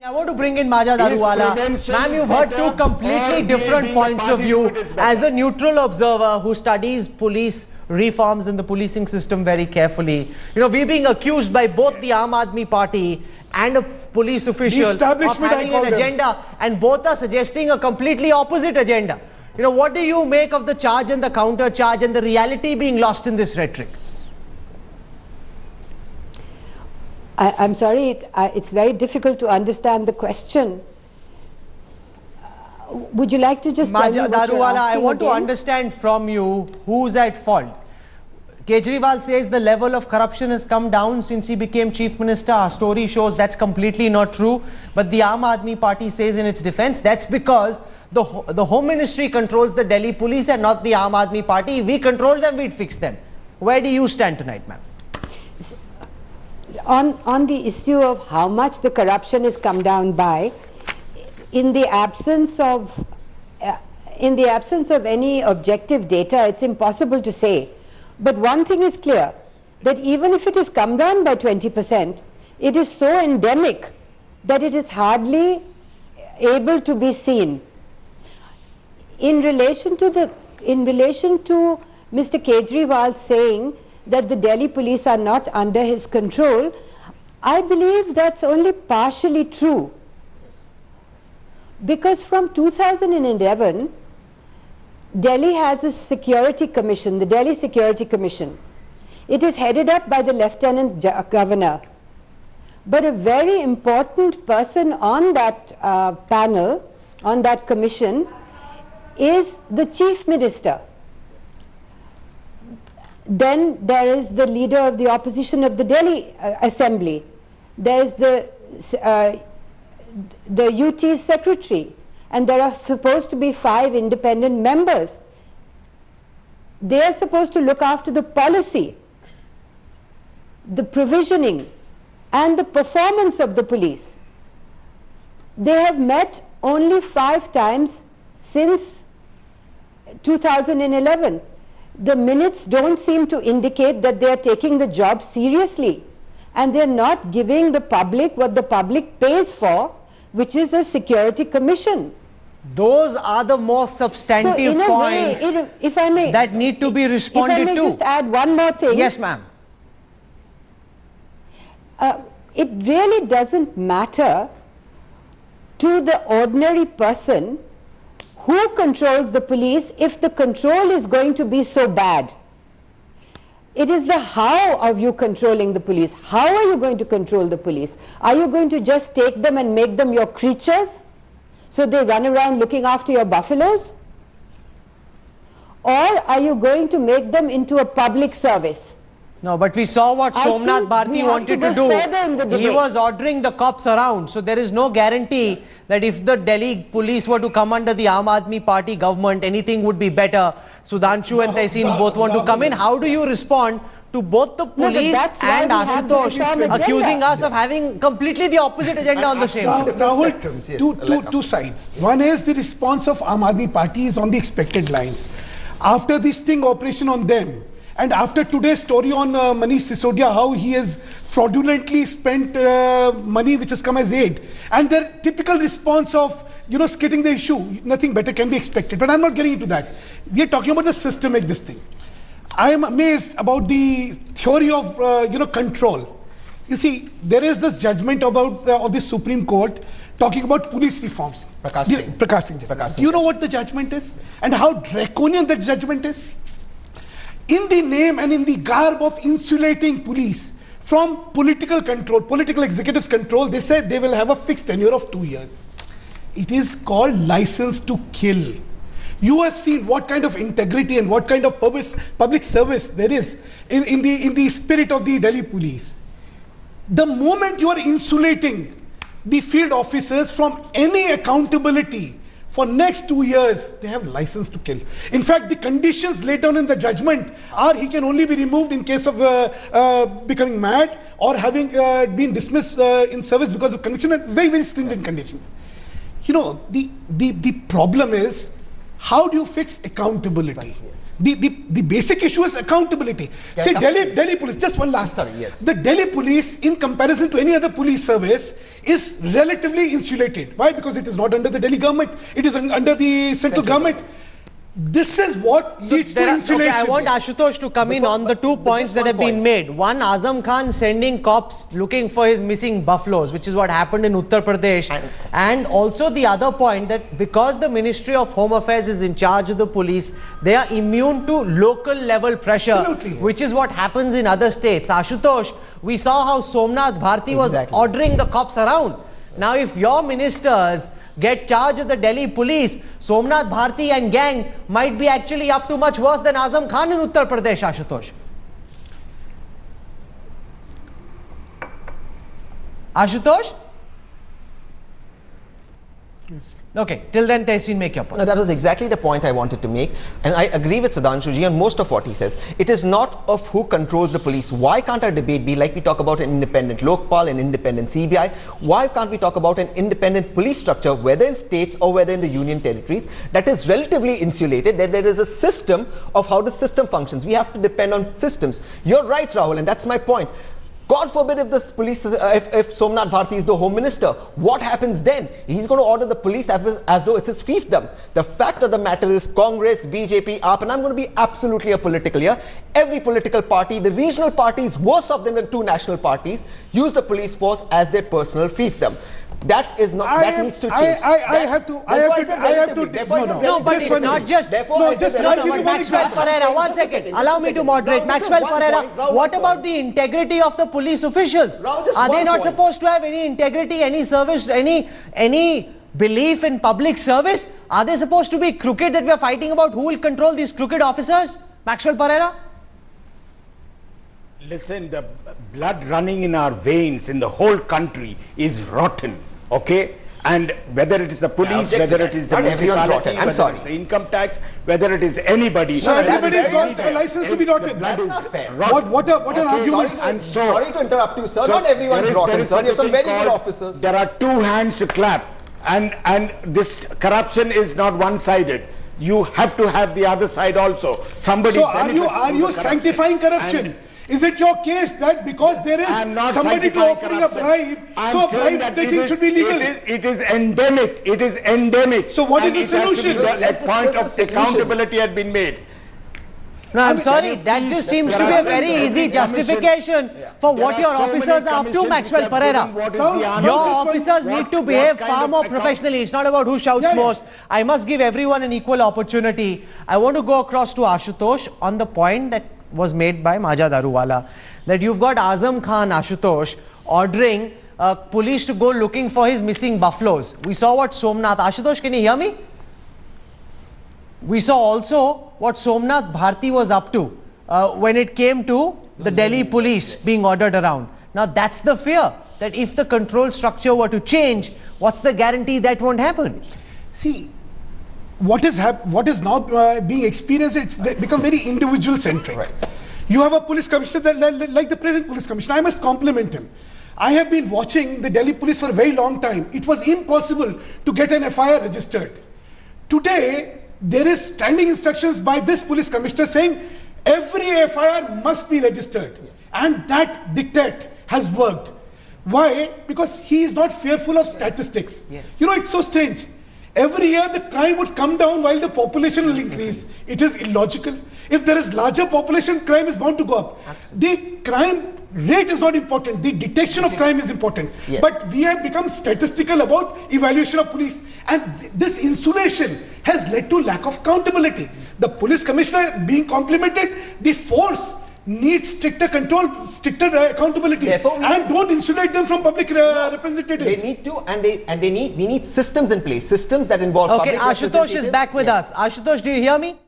I want to bring in Maja Daruwala. Ma'am, you've heard two completely different points of view. As a neutral observer who studies police reforms in the policing system very carefully, we're being accused by both the Aam Aadmi Party and a police official of having an agenda, and both are suggesting a completely opposite agenda. What do you make of the charge and the counter charge and the reality being lost in this rhetoric? I'm sorry, it's very difficult to understand the question. Would you like to just tell me what Daruwala, I want again? to understand from you who's at fault. Kejriwal says the level of corruption has come down since he became chief minister. Our story shows that's completely not true. But the Aam Aadmi Party says in its defense that's because the Home Ministry controls the Delhi police and not the Aam Aadmi Party. If we control them, we'd fix them. Where do you stand tonight, ma'am? On the issue of how much the corruption has come down by, in the absence of any objective data, it's impossible to say. But one thing is clear, that even if it has come down by 20%, it is so endemic that it is hardly able to be seen. In relation to Mr. Kejriwal saying that the Delhi police are not under his control, I believe that's only partially true. Because from 2011, Delhi has a security commission, the Delhi Security Commission. It is headed up by the Lieutenant Governor. But a very important person on that panel, on that commission, is the Chief Minister. Then there is the leader of the opposition of the Delhi Assembly. There is the UT secretary, and there are supposed to be 5 independent members. They are supposed to look after the policy, the provisioning, and the performance of the police. They have met only 5 times since 2011. The minutes don't seem to indicate that they are taking the job seriously, and they are not giving the public what the public pays for, which is a security commission. Those are the more substantive points if I may, that need to be responded to. If I may just add one more thing. Yes, ma'am. It really doesn't matter to the ordinary person who controls the police if the control is going to be so bad. It is the how of you controlling the police. How are you going to control the police? Are you going to just take them and make them your creatures, so they run around looking after your buffaloes? Or are you going to make them into a public service? No, but we saw what Somnath Bharti wanted to do. He was ordering the cops around. So there is no guarantee that if the Delhi police were to come under the Aam Aadmi Party government, anything would be better. Sudhanshu and Tehseen both want to come in. How do you respond to both the police and Ashutosh accusing us of having completely the opposite agenda on the same? Rahul, two sides. One is the response of Aam Aadmi Party is on the expected lines. After this sting operation on them, and after today's story on Manish Sisodia, how he has fraudulently spent money which has come as aid, and their typical response of skidding the issue, nothing better can be expected. But I'm not getting into that. We are talking about the systemic this thing. I am amazed about the theory of control. You see, there is this judgment about of the Supreme Court talking about police reforms. Prakash Singh. You know what the judgment is and how draconian that judgment is? In the name and in the garb of insulating police from political control, political executives control, they said they will have a fixed tenure of 2 years. It is called license to kill. You have seen what kind of integrity and what kind of public service there is in the spirit of the Delhi police. The moment you are insulating the field officers from any accountability, for next 2 years, they have license to kill. In fact, the conditions laid down in the judgment are he can only be removed in case of becoming mad or having been dismissed in service because of conviction, and very, very stringent conditions. The problem is how do you fix accountability? The basic issue is accountability. See, Delhi police, just one last. Sorry, yes. The Delhi police, in comparison to any other police service, is relatively insulated. Why? Because it is not under the Delhi government. It is under the central government. This is what leads to insulation. Okay, I want Ashutosh to come in on the 2 points that have been made. One, Azam Khan sending cops looking for his missing buffaloes, which is what happened in Uttar Pradesh. And also the other point that because the Ministry of Home Affairs is in charge of the police, they are immune to local level pressure, Absolutely. which is what happens in other states. Ashutosh, we saw how Somnath Bharti was ordering the cops around. Now, if your ministers get charge of the Delhi police, Somnath Bharti and gang might be actually up to much worse than Azam Khan in Uttar Pradesh, Ashutosh. Ashutosh? Yes. Okay, till then, Tehseen, make your point. No, that was exactly the point I wanted to make. And I agree with Sudhanshuji on most of what he says. It is not of who controls the police. Why can't our debate be like we talk about an independent Lokpal, an independent CBI? Why can't we talk about an independent police structure, whether in states or whether in the union territories, that is relatively insulated, that there is a system of how the system functions. We have to depend on systems. You're right, Rahul, and that's my point. God forbid if this police, if Somnath Bharti is the Home Minister, what happens then? He's going to order the police as though it's his fiefdom. The fact of the matter is Congress, BJP, AAP, and I'm going to be absolutely apolitical here. Every political party, the regional parties, worse off than the two national parties, use the police force as their personal fiefdom. That is not. That needs to change. I have to. No, but it's not just. Maxwell Pereira, 1 second. Allow me to moderate. Maxwell Pereira, what about the integrity of the police officials? Are they not supposed to have any integrity, any service, any belief in public service? Are they supposed to be crooked that we are fighting about who will control these crooked officers? Maxwell Pereira? Listen, the blood running in our veins in the whole country is rotten, okay? And whether it is the police, whether it is the rotten. I'm sorry. The income tax, whether it is anybody. So everybody's got a license to be rotten. That's not fair. What an argument. Sorry to interrupt you, sir. Not everyone's rotten, sir. You have some very good officers. There are two hands to clap. And this corruption is not one-sided. You have to have the other side also. Somebody. So are you sanctifying corruption? Is it your case that because there is somebody to offering a bribe, so bribe taking should be legal? It is endemic. It is endemic. So what is the solution? A point of accountability had been made. No, I'm sorry. That just seems to be a very easy justification for what your officers are up to, Maxwell Pereira. Your officers need to behave far more professionally. It's not about who shouts most. I must give everyone an equal opportunity. I want to go across to Ashutosh on the point that was made by Maja Daruwala, that you've got Azam Khan, Ashutosh, ordering police to go looking for his missing buffaloes. We saw what Somnath... Ashutosh, can you hear me? We saw also what Somnath Bharti was up to when it came to the Delhi police being ordered around. Now that's the fear, that if the control structure were to change, what's the guarantee that won't happen? See, what is now being experienced, it's become very individual centric. Right. You have a police commissioner like the present police commissioner. I must compliment him. I have been watching the Delhi police for a very long time. It was impossible to get an FIR registered. Today, there is standing instructions by this police commissioner saying every FIR must be registered. And that dictate has worked. Why? Because he is not fearful of statistics. Yes. You know, it's so strange. Every year the crime would come down while the population will increase. It is illogical. If there is larger population, crime is bound to go up. Absolutely. The crime rate is not important. The detection of crime is important. Yes. But we have become statistical about evaluation of police. And this insulation has led to lack of accountability. The police commissioner being complimented, the force needs stricter control, stricter accountability, and don't insulate them from public representatives. They need to, and we need systems in place, systems that involve. Okay, Ashutosh is back with us. Ashutosh, do you hear me?